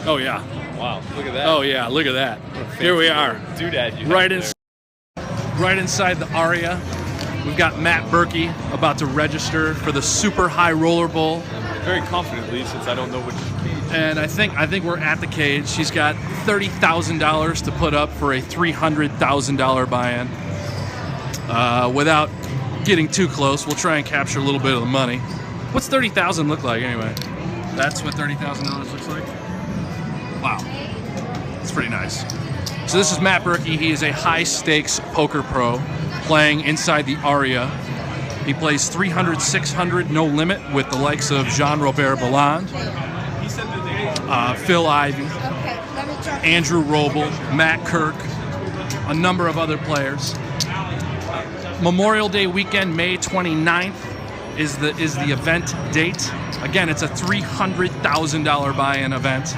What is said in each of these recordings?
Oh, yeah. Wow, look at that. Oh, yeah, look at that. Here we are. Doodad you Right inside the Aria. We've got Matt Berkey about to register for the Super High Roller Bowl. Very confidently, since I don't know which cage. And I think we're at the cage. She's got $30,000 to put up for a $300,000 buy-in. Without getting too close, we'll try and capture a little bit of the money. What's $30,000 look like anyway? That's what $30,000 looks like? Wow. It's pretty nice. So this is Matt Berkey. He is a high-stakes poker pro playing inside the Aria. He plays 300, 600, no limit with the likes of Jean-Robert Belland, Phil Ivey, Andrew Roble, Matt Kirk, a number of other players. Memorial Day weekend, May 29th, is the event date. Again, it's a $300,000 buy-in event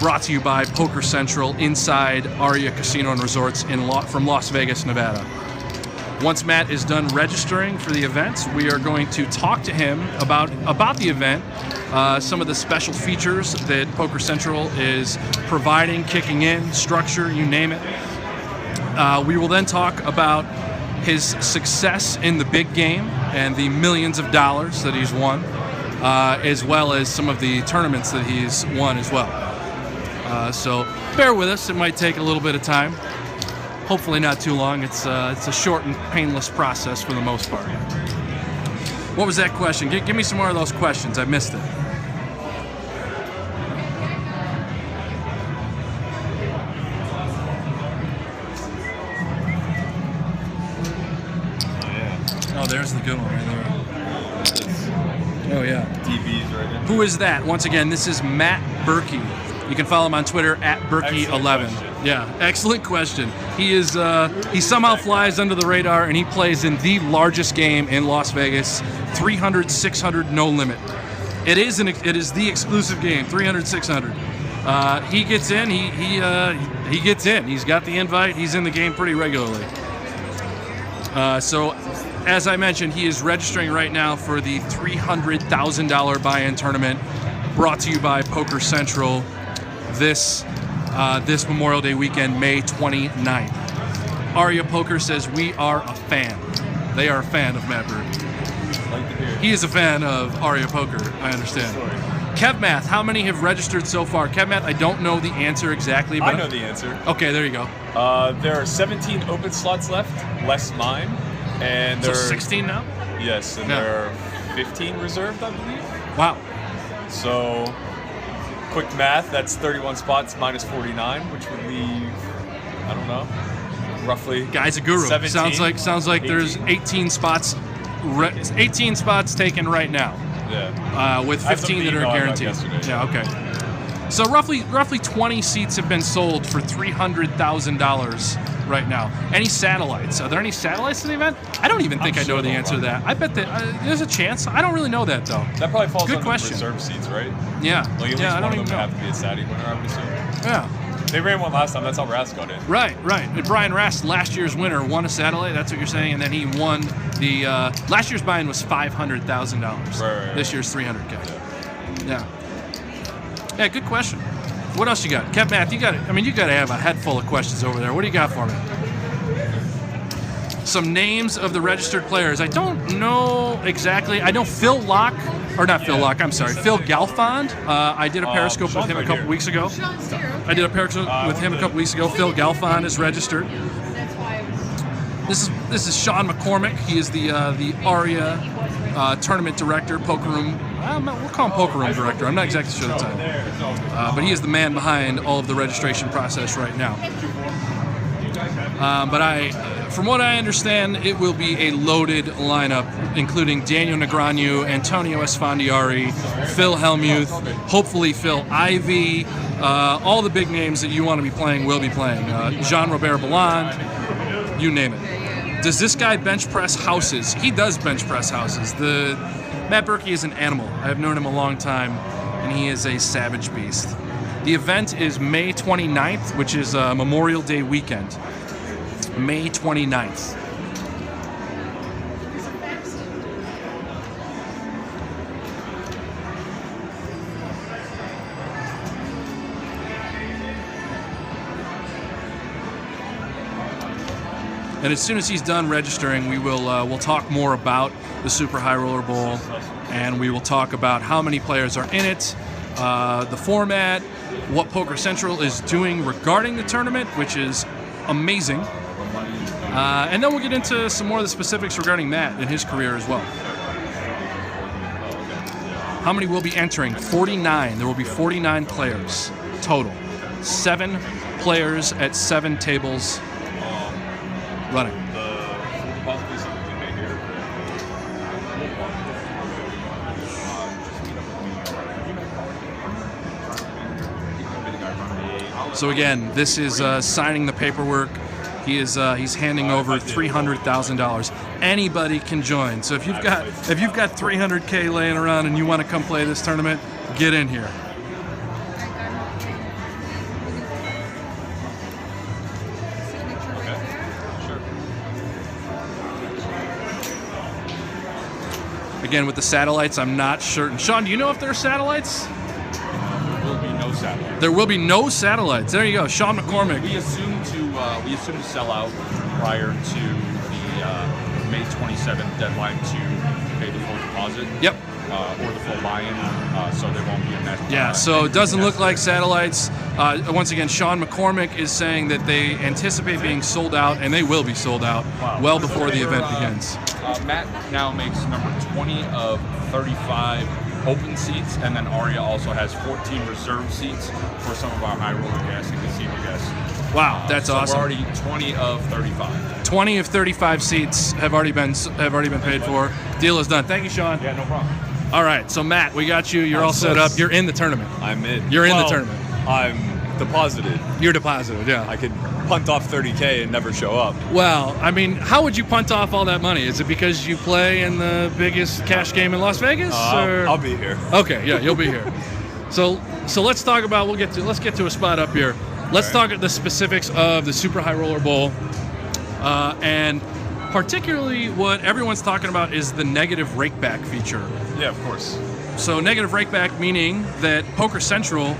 brought to you by Poker Central inside Aria Casino and Resorts from Las Vegas, Nevada. Once Matt is done registering for the event, we are going to talk to him about the event, some of the special features that Poker Central is providing, kicking in, structure, you name it. We will then talk about his success in the big game and the millions of dollars that he's won, as well as some of the tournaments that he's won as well. So bear with us, it might take a little bit of time. Hopefully not too long. It's a short and painless process for the most part. What was that question? Give me some more of those questions. I missed it. Oh, there's the good one right there. Oh, yeah. DBs right there. Who is that? Once again, this is Matt Berkey. You can follow him on Twitter at Berkey11. Yeah, excellent question. He is he somehow flies under the radar, and he plays in the largest game in Las Vegas, 300, 600, no limit. It is the exclusive game, 300, 600. He gets in. He gets in. He's got the invite. He's in the game pretty regularly. So, as I mentioned, he is registering right now for the $300,000 buy-in tournament brought to you by Poker Central this Memorial Day weekend, May 29th. Aria Poker says we are a fan. They are a fan of Matt Berkey. He is a fan of Aria Poker, I understand. KevMath, how many have registered so far? KevMath, I don't know the answer exactly. But I know the answer. Okay, there you go. There are 17 open slots left, less mine. And so 16 now? Yes, and there are 15 reserved, I believe. Wow. So, quick math, that's 31 spots minus 49, which would leave, I don't know, roughly. Guy's a guru. 17, sounds like 18. There's 18 spots, 18 spots taken right now. Yeah. With 15 that are guaranteed. Yeah. Okay. So roughly 20 seats have been sold for $300,000 right now. Any satellites? Are there any satellites to the event? I don't even think I know the answer to that. I bet that there's a chance. I don't really know that though. That probably falls Good under question. Reserve seats, right? Yeah. Like at least I don't one of even them know. have to be a Saudi winner, I would assume. Yeah. They ran one last time. That's how Rast got in. Right. And Brian Rast, last year's winner, won a satellite. That's what you're saying, and then he won the last year's buy-in was $500,000. Right. This year's $300K. Yeah. Yeah. Good question. What else you got? KevMath, you got to have a head full of questions over there. What do you got for me? Some names of the registered players. I don't know exactly. I know Phil Galfond. I did a Periscope with him a couple weeks ago. Phil Galfond is registered. This is Sean McCormick. He is the Aria tournament director, poker room. We'll call him poker room director. I'm not exactly sure the title, but he is the man behind all of the registration process right now. From what I understand, it will be a loaded lineup, including Daniel Negreanu, Antonio Esfandiari, Phil Hellmuth, hopefully Phil Ivey. All the big names that you want to be playing will be playing. Jean-Robert Belland, you name it. Does this guy bench press houses? He does bench press houses. Matt Berkey is an animal. I have known him a long time, and he is a savage beast. The event is May 29th, which is Memorial Day weekend. May 29th. And as soon as he's done registering, we'll talk more about the Super High Roller Bowl, and we will talk about how many players are in it, the format, what Poker Central is doing regarding the tournament, which is amazing. And then we'll get into some more of the specifics regarding Matt and his career as well. How many will be entering? 49. There will be 49 players total. 7 players at 7 tables running. So again, this is signing the paperwork. He's handing over $300,000. Anybody can join. So if you've got $300K laying around and you want to come play this tournament, get in here. Again, with the satellites, I'm not certain. Sean, do you know if there are satellites? There will be no satellites. There will be no satellites. There you go, Sean McCormick. We assume to sell out prior to the May 27th deadline to pay the full deposit. Yep. Or the full buy-in, so there won't be a mess. Yeah, so it doesn't look like satellites. Once again, Sean McCormick is saying that they anticipate being sold out, and they will be sold out well before the event begins. Matt now makes number 20 of 35 open seats, and then Aria also has 14 reserved seats for some of our high roller guests and casino guests. Wow, that's so awesome. We're already 20 of 35. 20 of 35 seats have already been paid for. Deal is done. Thank you, Sean. Yeah, no problem. All right, so Matt, we got you. You're all set up. You're in the tournament. I'm in. You're in the tournament. I'm deposited. You're deposited, yeah. I could punt off 30K and never show up. Well, I mean, how would you punt off all that money? Is it because you play in the biggest cash game in Las Vegas? I'll be here. Okay, yeah, you'll be here. So let's talk about. Let's get to a spot up here. Let's talk about the specifics of the Super High Roller Bowl, and particularly what everyone's talking about is the negative rakeback feature. Yeah, of course. So negative rakeback meaning that Poker Central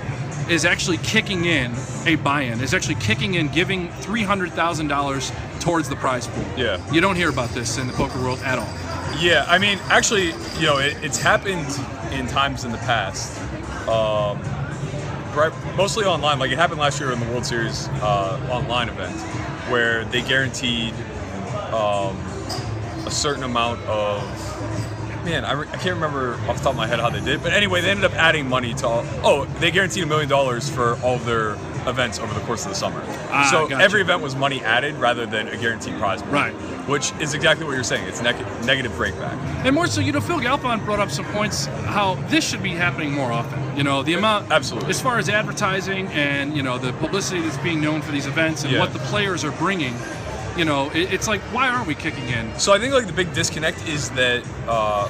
is actually kicking in a buy-in, is actually kicking in, giving $300,000 towards the prize pool. Yeah. You don't hear about this in the poker world at all. Yeah, I mean, actually, it's happened in times in the past. Right, mostly online. Like it happened last year in the World Series online event, where they guaranteed a certain amount of. Man, I can't remember off the top of my head how they did, but anyway, they ended up adding money to they guaranteed $1 million for all of their events over the course of the summer. So gotcha. every event was money added rather than a guaranteed prize pool. Right. Which is exactly what you're saying. It's negative breakback. And more so, Phil Galfond brought up some points how this should be happening more often. The amount, absolutely, as far as advertising and the publicity that's being known for these events and what the players are bringing. It's like, why aren't we kicking in? So I think the big disconnect is that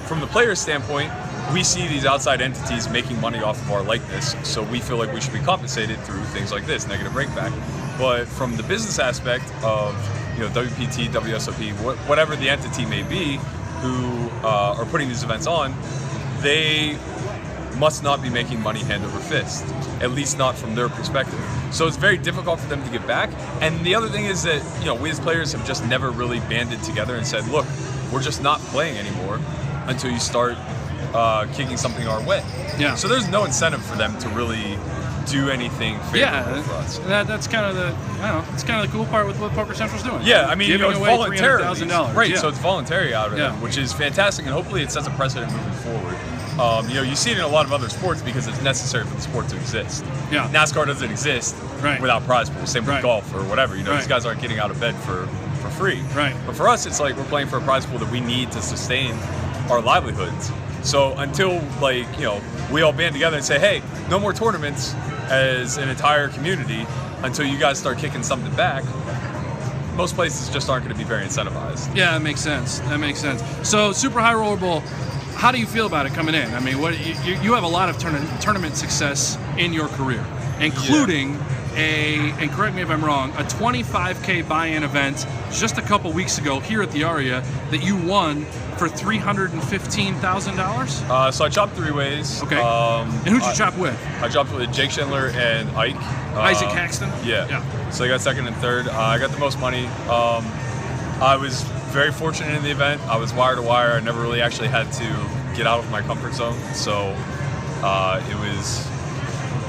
from the player's standpoint, we see these outside entities making money off of our likeness, so we feel like we should be compensated through things like this, negative breakback. But from the business aspect of WPT, WSOP, whatever the entity may be, who are putting these events on, they must not be making money hand over fist, at least not from their perspective. So it's very difficult for them to get back. And the other thing is that, we as players have just never really banded together and said, look, we're just not playing anymore until you start kicking something our way. Yeah. So there's no incentive for them to really do anything favorable for us. That's kind of it's kind of the cool part with what Poker Central's doing. Yeah, I mean, giving it's away voluntary. $300,000. Right, yeah. so it's voluntary out of them, which is fantastic, and hopefully it sets a precedent moving forward. You see it in a lot of other sports because it's necessary for the sport to exist. Yeah. NASCAR doesn't exist without prize pools. Same with golf or whatever. These guys aren't getting out of bed for free. Right. But for us, it's like we're playing for a prize pool that we need to sustain our livelihoods. So until we all band together and say, hey, no more tournaments as an entire community until you guys start kicking something back, most places just aren't going to be very incentivized. Yeah, that makes sense. So Super High Roller Bowl, how do you feel about it coming in? I mean, what you have a lot of tournament success in your career, including and correct me if I'm wrong, a $25K buy-in event just a couple weeks ago here at the Aria that you won for $315,000? So I chopped 3 ways. Okay. And who'd you chop with? I chopped with Jake Schindler and Ike. Isaac Caxton? Yeah. So I got second and third. I got the most money. I was very fortunate in the event. I was wire to wire. I never really actually had to get out of my comfort zone, so it was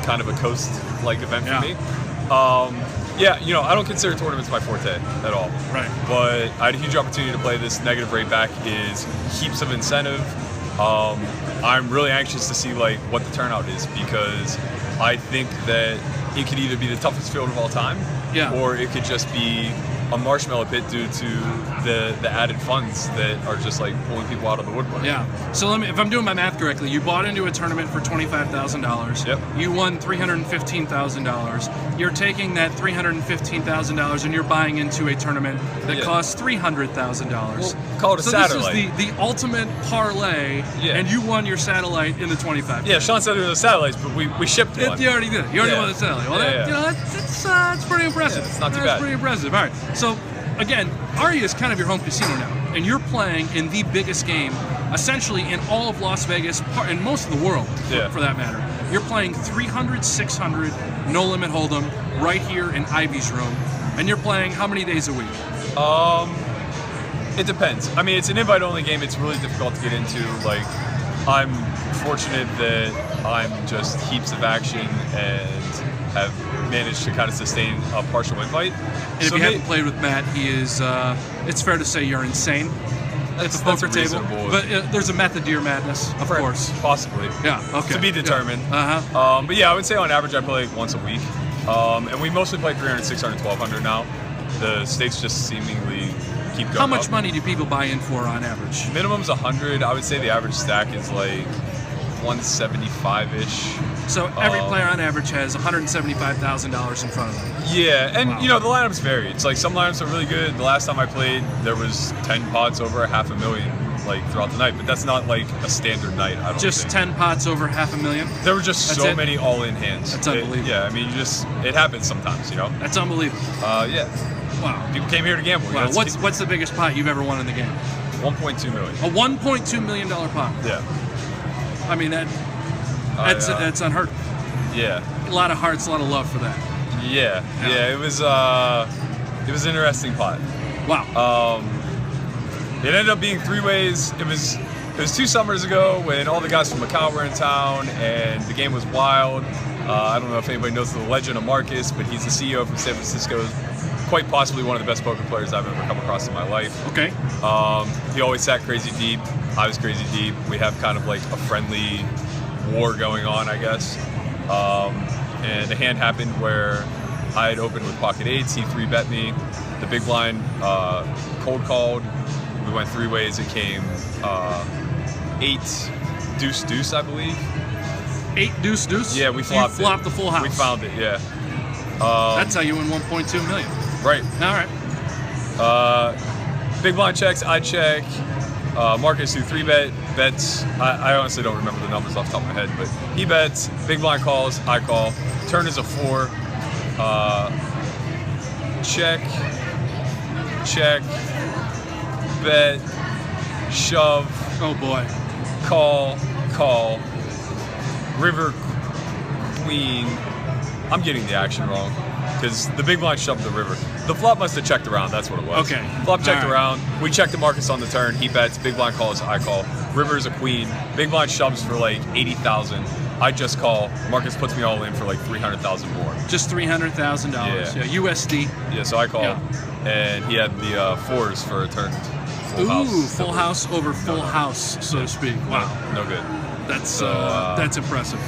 kind of a coast-like event for me. Yeah, you know, I don't consider tournaments my forte at all. Right. But I had a huge opportunity to play this. Negative Rakeback is heaps of incentive. I'm really anxious to see like what the turnout is, because I think that it could either be the toughest field of all time, or it could just be a marshmallow pit due to the added funds that are just like pulling people out of the woodwork. Yeah. So if I'm doing my math correctly, you bought into a tournament for $25,000. Yep. You won $315,000. You're taking that $315,000 and you're buying into a tournament that costs $300,000. Well, call it a satellite. This is the ultimate parlay, and you won your satellite in the 25. Yeah, Sean said it was a satellite, but we shipped one. You already did it. You already won the satellite. Well, you know, that's pretty impressive. Yeah, it's not too bad. That's pretty impressive. All right. So, again, Aria is kind of your home casino now, and you're playing in the biggest game, essentially in all of Las Vegas, and most of the world, for that matter. You're playing 300, 600, no limit hold'em, right here in Ivy's room, and you're playing how many days a week? It depends. I mean, it's an invite-only game. It's really difficult to get into. Like, I'm fortunate that I'm just heaps of action and have managed to kind of sustain a partial invite. And if you haven't played with Matt, he is, it's fair to say you're insane at the poker table. But there's a method to your madness, of course. Possibly. Yeah, okay. To be determined. Yeah. But yeah, I would say on average I play like once a week. And we mostly play 300, 600, 1200 now. The stakes just seemingly keep going How much up. money do people buy in for on average? Minimum's 100. I would say the average stack is like 175-ish. So every player on average has $175,000 in front of them. Yeah, and you know, the lineups vary. It's like some lineups are really good. The last time I played, there was 10 pots over $500,000 like throughout the night, but that's not like a standard night, I don't Just think. 10 pots over $500,000? There were just so many all-in hands. That's unbelievable. Yeah, I mean, it happens sometimes, you know? That's unbelievable. Yeah. Wow. People came here to gamble. Wow. What's the biggest pot you've ever won in the game? $1.2 million. A $1.2 million pot? Yeah. I mean, that's unheard of. Yeah. A lot of hearts, a lot of love for that. Yeah. It was an interesting pot. Wow. It ended up being 3 ways. It was 2 summers ago when all the guys from Macau were in town and the game was wild. I don't know if anybody knows the legend of Marcus, but he's the CEO from San Francisco. Quite possibly one of the best poker players I've ever come across in my life. Okay. He always sat crazy deep. I was crazy deep. We have kind of like a friendly war going on, I guess. And a hand happened where I had opened with pocket eights. He 3-bet me. The big blind cold called. We went 3 ways. It came 8 deuce deuce, I believe. 8 deuce deuce? Yeah, we flopped You flopped the full house. We found it, yeah. That's how you win $1.2 million. Right. All right. Big blind checks, I check. Marcus who 3-bet bets. I honestly don't remember the numbers off the top of my head, but he bets. Big blind calls, I call. Turn is a 4. Check, bet, shove. Oh boy. Call. River, queen. I'm getting the action wrong because the big blind shoved the river. The flop must have checked around. That's what it was. Okay. Flop checked around. We checked the Marcus on the turn. He bets. Big blind calls. I call. River is a queen. Big blind shoves for like 80,000. I just call. Marcus puts me all in for like 300,000 more. Just $300,000. Yeah. USD. Yeah. So I call, and he had the 4s for a turn. Full house. Full house over full house, so to speak. Wow. No good. That's impressive.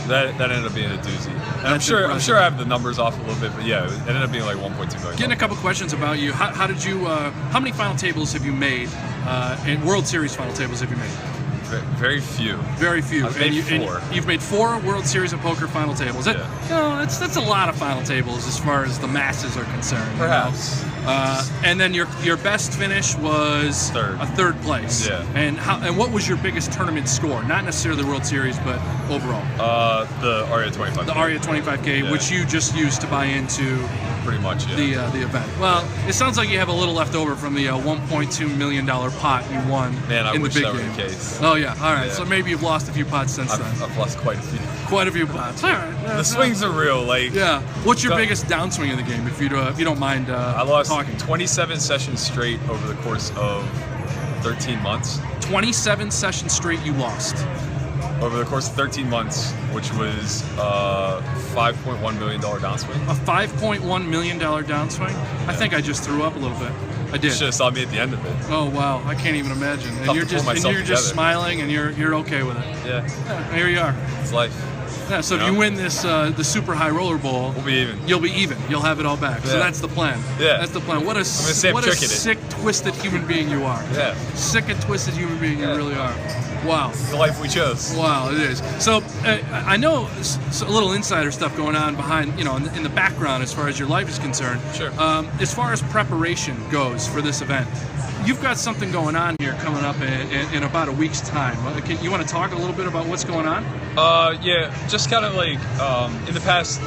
That ended up being a doozy. And I'm sure I have the numbers off a little bit, but yeah, it ended up being like 1.2 million. Getting a couple questions about you. How did you? How many final tables have you made? And World Series final tables have you made? Very few. Very few. I've made 4. You've made 4 World Series of Poker final tables. You know, that's a lot of final tables as far as the masses are concerned. Perhaps. And then your best finish was a third place. Yeah. And what was your biggest tournament score? Not necessarily the World Series, but overall. The Aria 25K. The Aria 25K, which you just used to buy into Pretty much, yeah. The event. Well, it sounds like you have a little left over from the $1.2 million pot you won Man, I in the wish big that were game. the case. Oh yeah, all right. Yeah. So maybe you've lost a few pots since then. I've lost quite a few. Quite a few pots. All right. The swings are real. Like, Yeah. What's your So- biggest downswing of the game, if you don't mind I lost talking? 27 sessions straight over the course of 13 months. 27 sessions straight you lost. Over the course of 13 months, which was $5.1 million downswing. A $5.1 million downswing? I think I just threw up a little bit. I did. You should have saw me at the end of it. Oh wow, I can't even imagine. And Tough you're to pull just myself together. smiling and you're okay with it. Yeah, Yeah, here you are. it's life. Yeah, so if You you know? win this the Super High Roller Bowl, We'll be even. you'll be even. You'll have it all back. So Yeah. that's the plan. Yeah. That's the plan. What a Sam what a Trickett it. sick, twisted human being you are. Yeah, Sick and twisted human being you Yeah. really are. Wow. it's the life we chose. Wow, it is. So I know a little insider stuff going on behind, in the background as far as your life is concerned. Sure. As far as preparation goes for this event, you've got something going on here coming up in about a week's time. You want to talk a little bit about what's going on? Yeah, just kind of like in the past,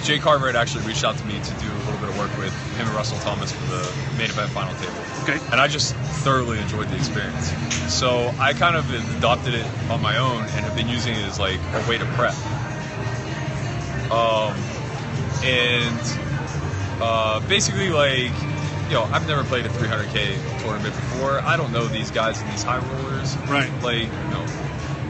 Jay Carver had actually reached out to me to do a little bit of work with him and Russell Thomas for the main event final table. Okay. And I just thoroughly enjoyed the experience. So I kind of adopted it on my own and have been using it as like a way to prep. Basically like, I've never played a 300K tournament before. I don't know these guys and these high rollers. Right. Like,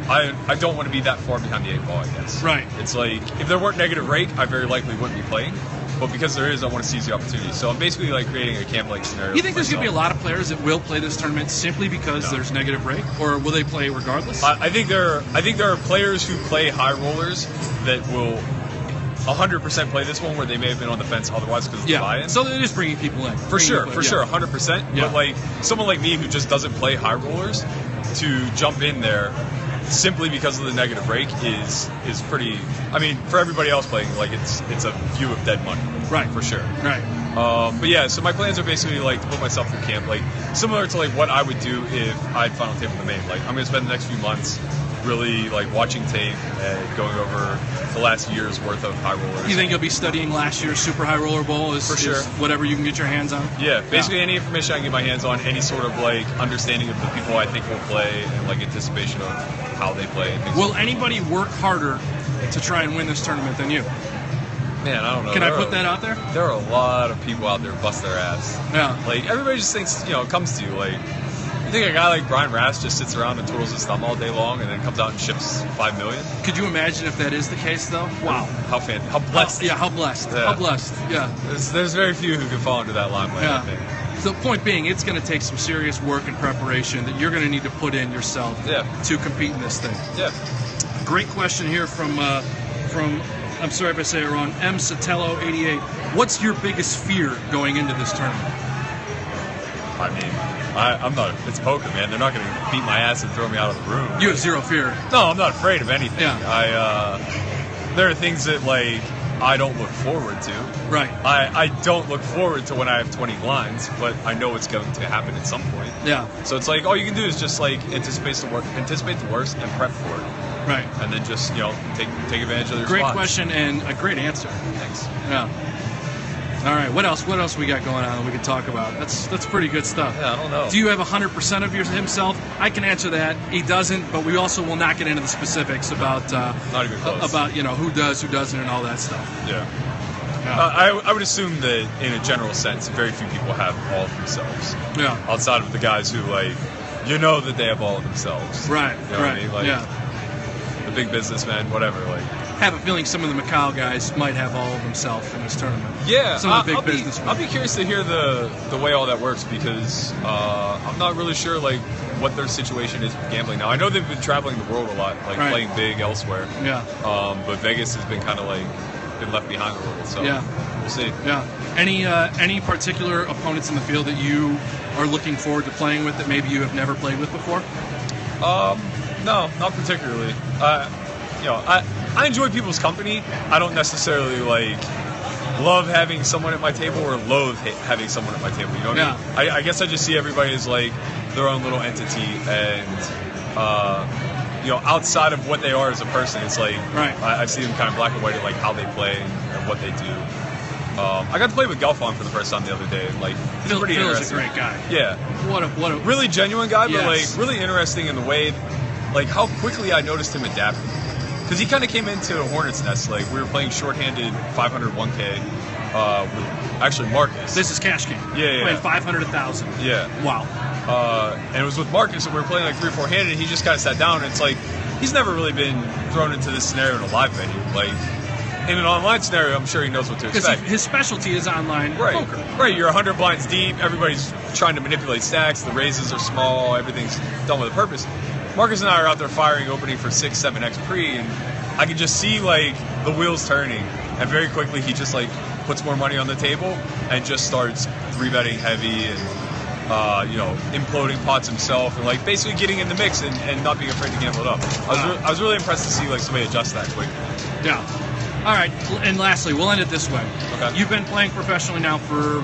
I don't want to be that far behind the 8 ball, I guess. Right. It's like, if there weren't negative rake, I very likely wouldn't be playing. But because there is, I want to seize the opportunity. So I'm basically like creating a camp-like scenario. You think for there's going to be a myself. lot of players that will play this tournament simply because No. there's negative break, or will they play regardless? I think there are players who play high rollers that will 100% play this one where they may have been on the fence otherwise because of the buy-in. So it is bringing people in. For sure, 100%. Yeah. But like someone like me who just doesn't play high rollers, to jump in there simply because of the negative rake is pretty. I mean, for everybody else playing, like it's a view of dead money, Right. For sure. Right. But yeah, so my plans are basically like to put myself through camp, like similar to like what I would do if I had final table in the main. Like I'm gonna spend the next few months really like watching tape and going over the last year's worth of high rollers. You think you'll be studying last year's Super High Roller Bowl? For sure. Is whatever you can get your hands on? Yeah, basically any information I can get my hands on, any sort of like understanding of the people I think will play and like anticipation of how they play and things. Will anybody work harder to try and win this tournament than you? Man, I don't know. Can I put that out there? There are a lot of people out there who bust their ass. Yeah. Like everybody just thinks, it comes to you. Like you think a guy like Brian Rass just sits around and twirls his thumb all day long and then comes out and ships $5 million? Could you imagine if that is the case, though? Wow. How fantastic! How blessed! How blessed. Yeah. How blessed. Yeah. There's very few who can fall into that limelight. I think. Yeah. So the point being, it's going to take some serious work and preparation that you're going to need to put in yourself to compete in this thing. Yeah. Great question here from I'm sorry if I say it wrong, M. Sotelo 88. What's your biggest fear going into this tournament? I mean, I'm not. It's poker, man. They're not going to beat my ass and throw me out of the room. You have zero fear. No, I'm not afraid of anything. Yeah. There are things that like I don't look forward to. Right. I don't look forward to when I have 20 blinds, but I know it's going to happen at some point. Yeah. So it's like all you can do is just like anticipate the worst and prep for it. Right. And then just take advantage of their Great spots. question and a great answer. Thanks. Yeah. All right. What else we got going on that we can talk about? That's pretty good stuff. Yeah, I don't know. Do you have 100% of himself? I can answer that. He doesn't, but we also will not get into the specifics about Not even close. about who does, who doesn't, and all that stuff. Yeah. Yeah. I would assume that in a general sense, very few people have all of themselves. Yeah. Outside of the guys who that they have all of themselves. Right. You know what I mean? Like, yeah. the big businessmen, whatever. Like, Have a feeling some of the Macau guys might have all of themselves in this tournament. yeah, Some of the big businessmen. I'll be curious to hear the way all that works because I'm not really sure like what their situation is with gambling now. I know they've been traveling the world a lot, like Right. playing big elsewhere. Yeah. But Vegas has been kind of like been left behind a little. So Yeah. we'll see. Yeah. Any particular opponents in the field that you are looking forward to playing with that maybe you have never played with before? No, not particularly. I enjoy people's company. I don't necessarily love having someone at my table or loathe having someone at my table. You know what I mean? I guess I just see everybody as like their own little entity, and outside of what they are as a person, it's like Right. I see them kind of black and white at like how they play and what they do. I got to play with Gelfon for the first time the other day. Like, he's pretty Phil is a interesting. great guy. Yeah. What a Really genuine guy, but Yes. like really interesting in the way, like how quickly I noticed him adapting. Because he kind of came into Hornets Nest, like we were playing shorthanded 500 1K with actually Marcus. This is Cash Game. Yeah. Playing 500, 1,000. Yeah. Wow. And it was with Marcus, and we were playing like 3 or 4 handed, and he just kind of sat down, and it's like, he's never really been thrown into this scenario in a live venue. Like, in an online scenario, I'm sure he knows what to Because expect. his specialty is online poker. Right, you're 100 blinds deep, everybody's trying to manipulate stacks, the raises are small, everything's done with a purpose. Marcus and I are out there firing, opening for 6, 7x pre, and I can just see like the wheels turning, and very quickly he just like puts more money on the table and just starts 3-betting heavy and imploding pots himself and like basically getting in the mix and not being afraid to gamble it up. I was really impressed to see like somebody adjust that quick. Yeah. All right, and lastly, we'll end it this way. Okay. You've been playing professionally now for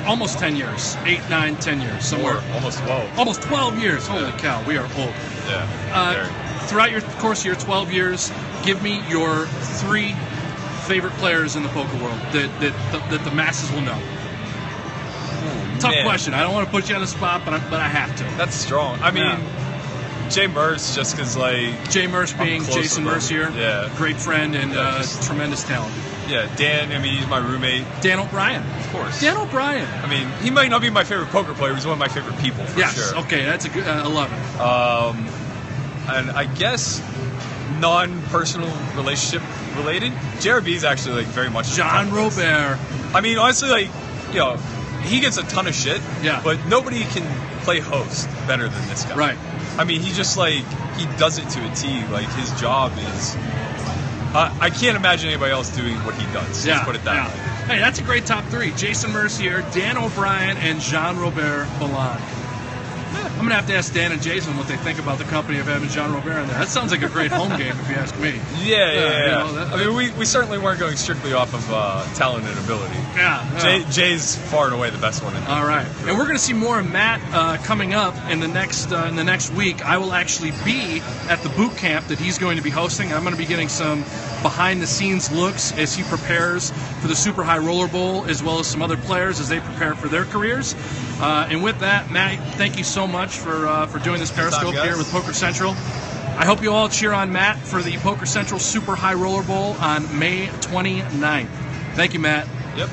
almost 10 years, 8, 9, 10 years, somewhere. Or almost 12. Almost 12 years. Holy cow, we are old. Yeah. Throughout your course of your 12 years, give me your 3 favorite players in the poker world that the masses will know. Tough question. I don't want to put you on the spot, but I have to. That's strong. I mean, Jay Merce, just because like Jay Merce being close Jason with him. Mercier, Yeah. great friend and tremendous talent. Yeah, Dan. I mean, he's my roommate. Dan O'Brien. Of course. Dan O'Brien. I mean, he might not be my favorite poker player. He's one of my favorite people for Yes. sure. Okay, that's a good. I love it. And I guess non-personal relationship related, JRB is actually like very much John Robert. I mean, honestly, like, he gets a ton of shit. Yeah. But nobody can play host better than this guy. Right. I mean, he just like he does it to a T. Like his job is. I can't imagine anybody else doing what he does. Let's put it that way. Hey, that's a great top 3. Jason Mercier, Dan O'Brien, and Jean Robert Milan. I'm going to have to ask Dan and Jason what they think about the company of having Jean Robert in there. That sounds like a great home game, if you ask me. Yeah. You know, I mean, we certainly weren't going strictly off of talent and ability. Yeah. Jay's far and away the best one in there. All right, and we're going to see more of Matt coming up in the next week. I will actually be at the boot camp that he's going to be hosting. I'm going to be getting some behind-the-scenes looks as he prepares for the Super High Roller Bowl, as well as some other players as they prepare for their careers. And with that, Matt, thank you so much for doing this Periscope here with Poker Central. I hope you all cheer on Matt for the Poker Central Super High Roller Bowl on May 29th. Thank you, Matt. Yep.